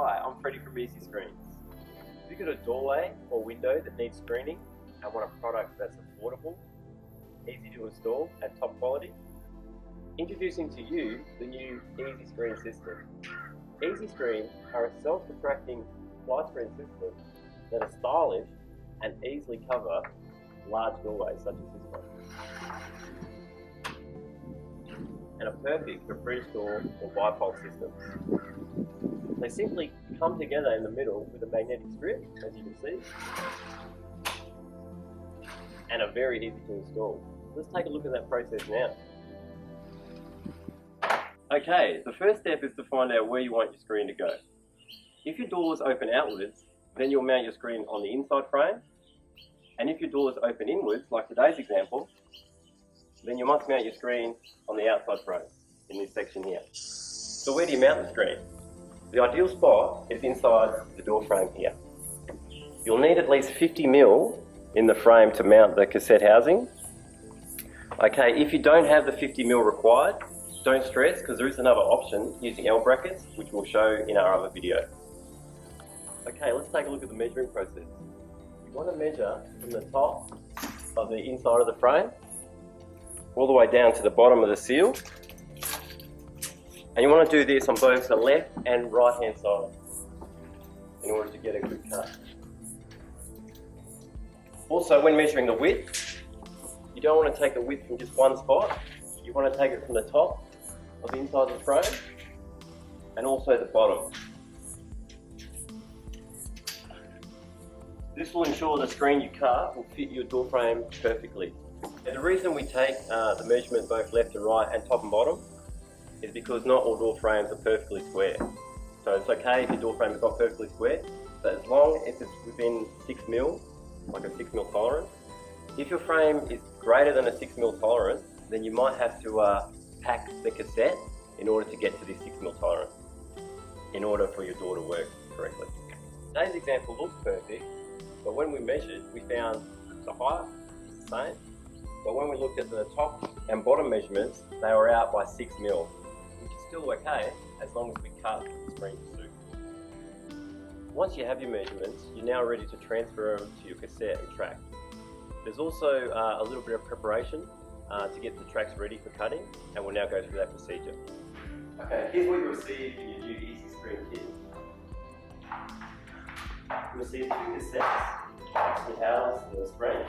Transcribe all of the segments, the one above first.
Hi, I'm Freddie from Easy Screens. If you've got a doorway or window that needs screening and want a product that's affordable, easy to install and top quality, introducing to you the new Easy Screen system. Easy Screens are a self-retracting fly screen system that are stylish and easily cover large doorways such as this one, and are perfect for French door or bifold systems. They simply come together in the middle with a magnetic strip, as you can see, and are very easy to install. Let's take a look at that process now. Okay, the first step is to find out where you want your screen to go. If your doors open outwards, then you'll mount your screen on the inside frame, and if your doors open inwards, like today's example, then you must mount your screen on the outside frame in this section here. So where do you mount the screen? The ideal spot is inside the door frame here. You'll need at least 50mm in the frame to mount the cassette housing. Okay, if you don't have the 50mm required, don't stress, because there is another option using L brackets, which we'll show in our other video. Okay, let's take a look at the measuring process. You want to measure from the top of the inside of the frame all the way down to the bottom of the seal. And you want to do this on both the left and right hand side in order to get a good cut. Also, when measuring the width, you don't want to take the width from just one spot. You want to take it from the top of the inside of the frame and also the bottom. This will ensure the screen you cut will fit your door frame perfectly. And the reason we take the measurement both left and right and top and bottom is because not all door frames are perfectly square. So it's okay if your door frame is not perfectly square, but as long as it's within 6mm, like a 6mm tolerance. If your frame is greater than a 6mm tolerance, then you might have to pack the cassette in order to get to this 6mm tolerance, in order for your door to work correctly. Today's example looks perfect, but when we measured, we found the height is the same, but when we looked at the top and bottom measurements, they were out by 6mm, which is still okay as long as we cut the screen to suit. Once you have your measurements, you're now ready to transfer them to your cassette and track. There's also a little bit of preparation to get the tracks ready for cutting, and we'll now go through that procedure. Okay, here's what you receive in your new Easy Screen kit. You receive 2 cassettes to house the screen,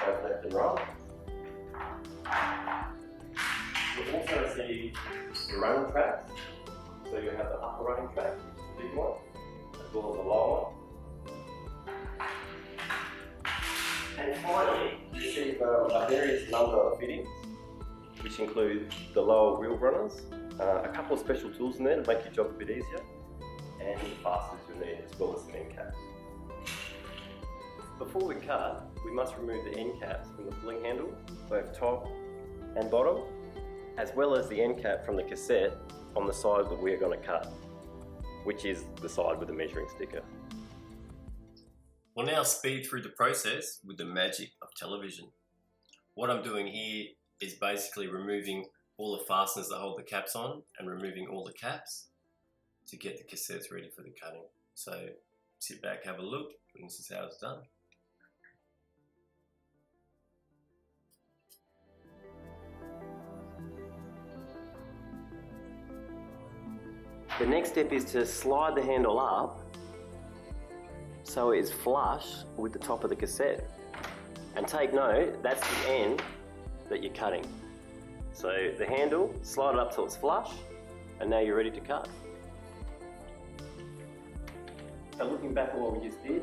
both left and right. You'll also receive the running tracks, so you'll have the upper running track, which is the big one, as well as the lower one. And finally, you receive a various number of fittings, which include the lower wheel runners, a couple of special tools in there to make your job a bit easier, and the fasteners you'll need, as well as some end caps. Before we cut, we must remove the end caps from the pulling handle, both top and bottom, as well as the end cap from the cassette on the side that we're going to cut, which is the side with the measuring sticker. We'll now speed through the process with the magic of television. What I'm doing here is basically removing all the fasteners that hold the caps on and removing all the caps to get the cassettes ready for the cutting. So sit back, have a look, and this is how it's done. The next step is to slide the handle up so it is flush with the top of the cassette. And take note, that's the end that you're cutting. So the handle, slide it up till it's flush, and now you're ready to cut. So looking back at what we just did,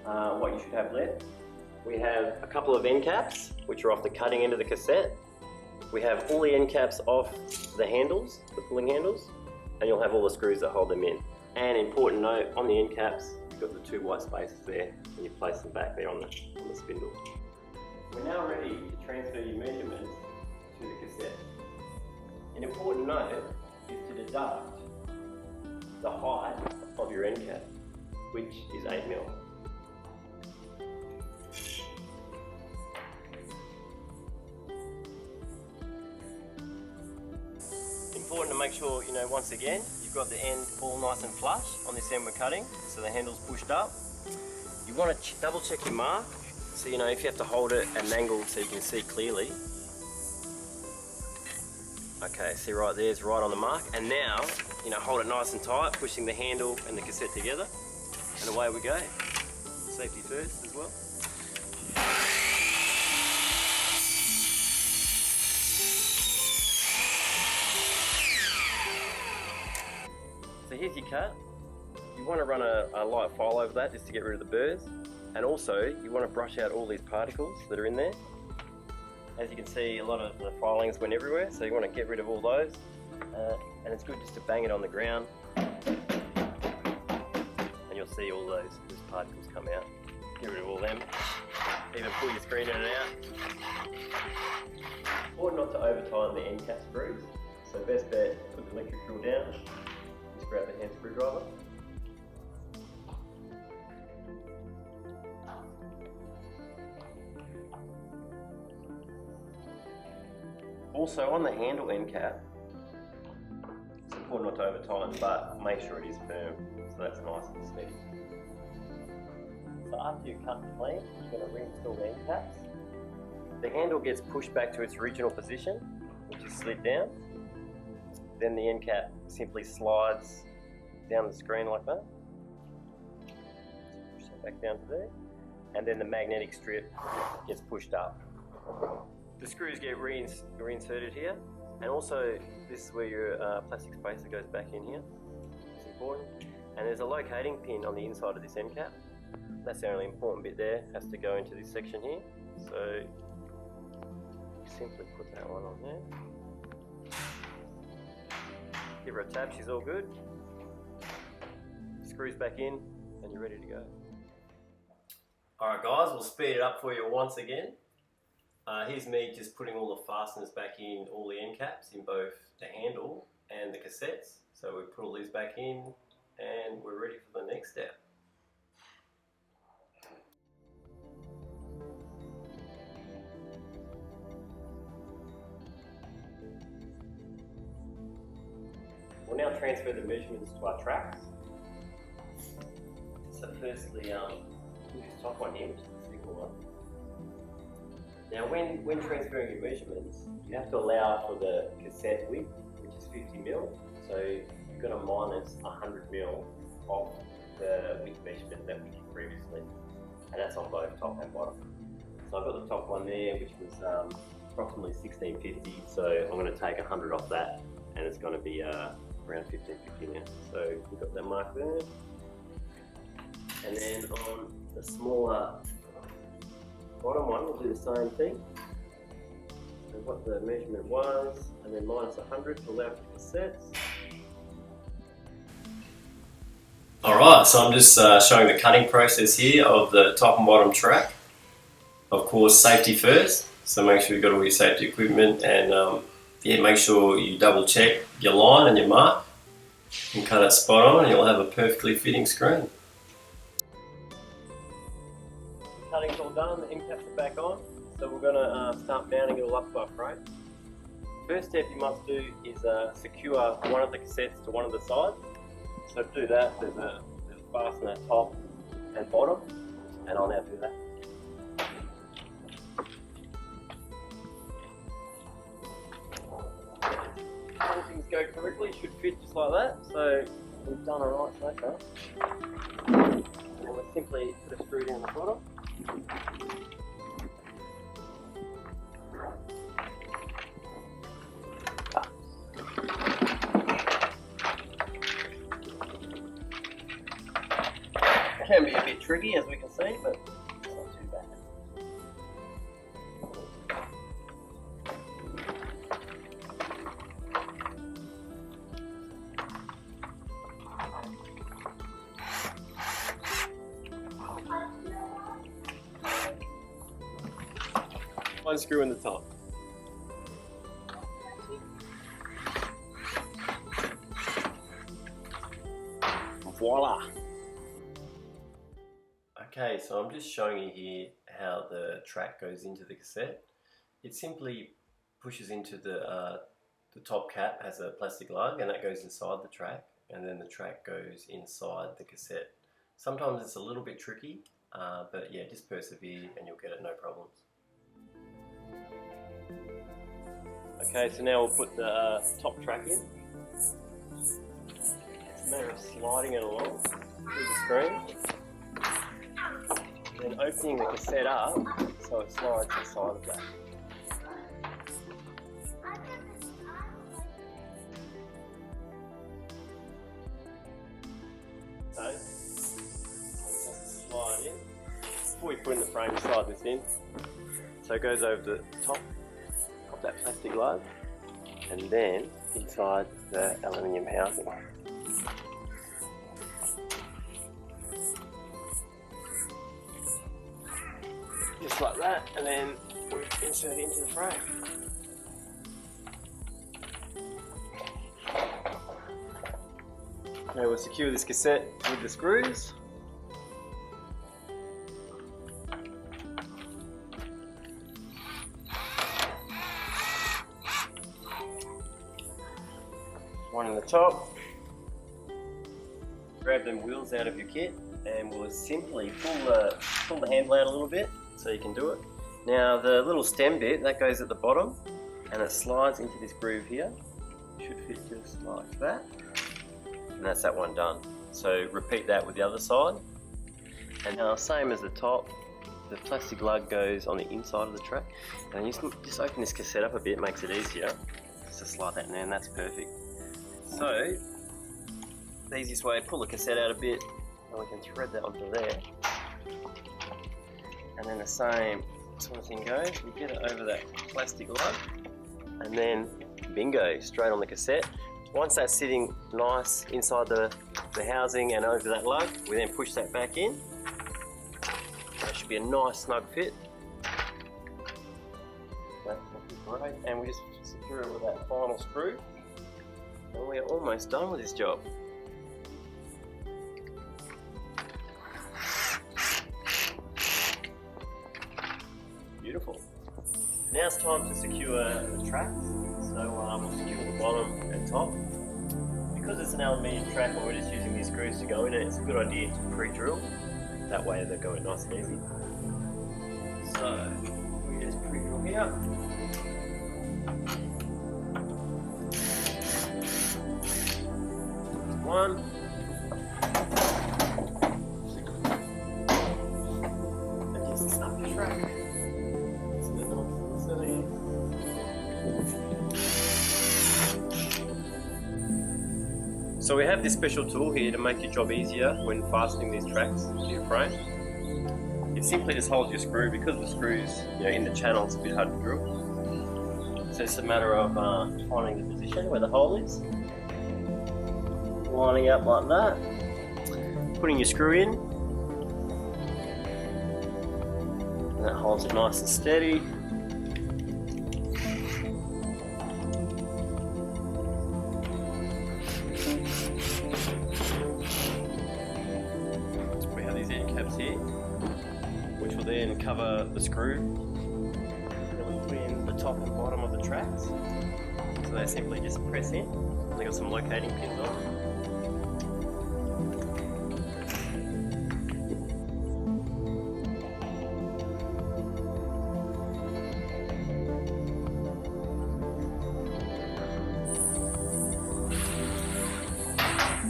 what you should have left, we have a couple of end caps, which are off the cutting end of the cassette. We have all the end caps off the handles, the pulling handles, and you'll have all the screws that hold them in. And important note, on the end caps, you've got the 2 white spaces there, and you place them back there on the spindle. We're now ready to transfer your measurements to the cassette. An important note is to deduct the height of your end cap, which is 8mm. important to make sure, you know, once again, you've got the end all nice and flush on this end we're cutting, so the handle's pushed up. You want to double check your mark, so you know if you have to hold it at an angle so you can see clearly. Okay, see right there's right on the mark, and now, you know, hold it nice and tight, pushing the handle and the cassette together, and away we go. Safety first as well. So here's your cut. You want to run a light file over that just to get rid of the burrs, and also you want to brush out all these particles that are in there. As you can see, a lot of the filings went everywhere, so you want to get rid of all those, and it's good just to bang it on the ground, and you'll see all those particles come out. Get rid of all them, even pull your screen in and out. Important not to over tighten the end cap screws, so best bet, put the electric drill down, just grab the hand screwdriver. Also on the handle end cap, it's important not to over tighten, but make sure it is firm, so that's nice and steady. So after you cut the clean, you're going to reinstall the end caps. The handle gets pushed back to its original position, which is slid down. Then the end cap simply slides down the screen like that. Push that back down to there. And then the magnetic strip gets pushed up. The screws get reinserted here, and also this is where your plastic spacer goes back in here. It's important. And there's a locating pin on the inside of this end cap. That's the only important bit there, has to go into this section here. So simply put that one on there. Give her a tap, she's all good. Screws back in, and you're ready to go. Alright guys, we'll speed it up for you once again. Here's me just putting all the fasteners back in, all the end caps in both the handle and the cassettes. So we put all these back in and we're ready for the next step. We'll now transfer the measurements to our tracks. So firstly, this top one here, which is the single one. Now when transferring your measurements, you have to allow for the cassette width, which is 50mm. So you're going to minus 100mm off the width measurement that we did previously. And that's on both top and bottom. So I've got the top one there, which was approximately 1650. So I'm going to take 100 off that, and it's going to be around 1550 now. So we've got that mark there. And then on the smaller bottom one, we'll do the same thing. So what the measurement was, and then minus 100 to allow for cassettes. Alright, so I'm just showing the cutting process here of the top and bottom track. Of course, safety first, so make sure you've got all your safety equipment, and yeah, make sure you double check your line and your mark and cut it spot on, and you'll have a perfectly fitting screen. Cutting's all done, the end caps are back on, so we're going to start mounting it all up to our frame. First step you must do is secure one of the cassettes to one of the sides. So to do that, there's a fastener top and bottom, and I'll now do that. All things go correctly, should fit just like that, so we've done alright so far. And then we'll simply put a screw down the bottom. It can be a bit tricky, as we can see, but it's not too bad. One screw in the top. Voila! Okay, so I'm just showing you here how the track goes into the cassette. It simply pushes into the The top cap has a plastic lug and that goes inside the track, and then the track goes inside the cassette. Sometimes it's a little bit tricky, but yeah, just persevere and you'll get it no problems. Okay, so now we'll put the top track in. It's a matter of sliding it along through the screen, then opening the cassette up so it slides inside of that. So, just slide in. Before we put in the frame, slide this in. So it goes over the top of that plastic lug and then inside the aluminium housing. Just like that, and then we insert it into the frame. Now we'll secure this cassette with the screws. One in the top. Grab them wheels out of your kit and we'll simply pull the handle out a little bit so you can do it. Now the little stem bit that goes at the bottom and it slides into this groove here. Should fit just like that. And that's that one done. So repeat that with the other side. And now same as the top, the plastic lug goes on the inside of the track. And you just open this cassette up a bit, makes it easier. Just to slide that in there and that's perfect. So, the easiest way, pull the cassette out a bit and we can thread that onto there. And then the same sort of thing goes, we get it over that plastic lug and then bingo, straight on the cassette. Once that's sitting nice inside the housing and over that lug, we then push that back in. That should be a nice snug fit. That would be great. And we just secure it with that final screw. And we're almost done with this job. Beautiful. Now it's time to secure the tracks. So we'll secure the bottom and top. Because it's an aluminium track and we're just using these screws to go in it, it's a good idea to pre-drill. That way they'll go in nice and easy. So we just pre-drill here. One. And just snap the track. So we have this special tool here to make your job easier when fastening these tracks to your frame. It simply just holds your screw because the screws, in the channel, it's a bit hard to drill. So it's a matter of finding the position where the hole is. Lining up like that, putting your screw in, and that holds it nice and steady. We have these end caps here, which will then cover the screw between the top and bottom of the tracks. So they simply just press in. They've got some locating pins on.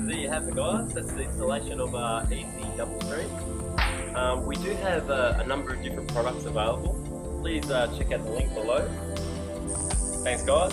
There you have it, guys. That's the installation of our Easy Double Screen. We do have a number of different products available. Please check out the link below. Thanks, guys.